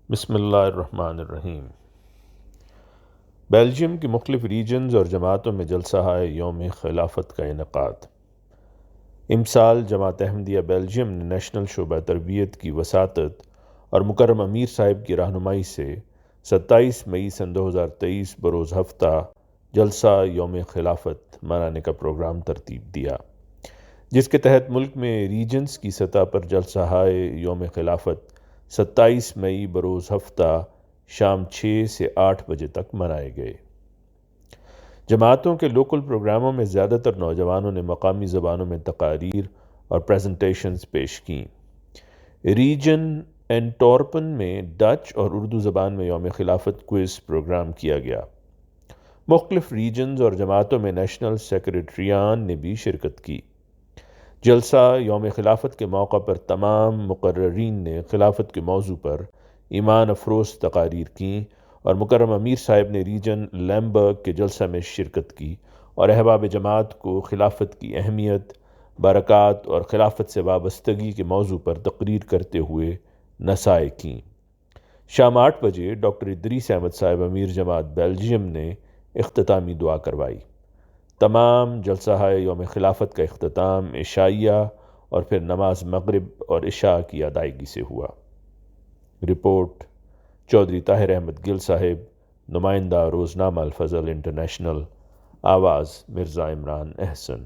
بسم اللہ الرحمن الرحیم۔ بیلجیم کی مختلف ریجنز اور جماعتوں میں جلسہ یوم خلافت کا انعقاد۔ امسال جماعت احمدیہ بیلجیم نے نیشنل شعبہ تربیت کی وساطت اور مکرم امیر صاحب کی رہنمائی سے 27 مئی سن 2023 بروز ہفتہ جلسہ یوم خلافت منانے کا پروگرام ترتیب دیا، جس کے تحت ملک میں ریجنز کی سطح پر جلسہ یوم خلافت 27 مئی بروز ہفتہ شام 6 سے 8 بجے تک منائے گئے۔ جماعتوں کے لوکل پروگراموں میں زیادہ تر نوجوانوں نے مقامی زبانوں میں تقاریر اور پریزنٹیشنز پیش کیں۔ ریجن اینٹورپن میں ڈچ اور اردو زبان میں یوم خلافت کوئز پروگرام کیا گیا۔ مختلف ریجنز اور جماعتوں میں نیشنل سیکریٹریان نے بھی شرکت کی۔ جلسہ یوم خلافت کے موقع پر تمام مقررین نے خلافت کے موضوع پر ایمان افروز تقاریر کیں اور مکرم امیر صاحب نے ریجن لیمبرگ کے جلسہ میں شرکت کی اور احباب جماعت کو خلافت کی اہمیت، برکات اور خلافت سے وابستگی کے موضوع پر تقریر کرتے ہوئے نصائح کیں۔ شام 8 بجے ڈاکٹر ادریس احمد صاحب امیر جماعت بیلجیم نے اختتامی دعا کروائی۔ تمام جلسہ یوم خلافت کا اختتام عشائیہ اور پھر نماز مغرب اور عشاء کی ادائیگی سے ہوا۔ رپورٹ چودھری طاہر احمد گل صاحب، نمائندہ روزنامہ الفضل انٹرنیشنل، آواز مرزا عمران احسن۔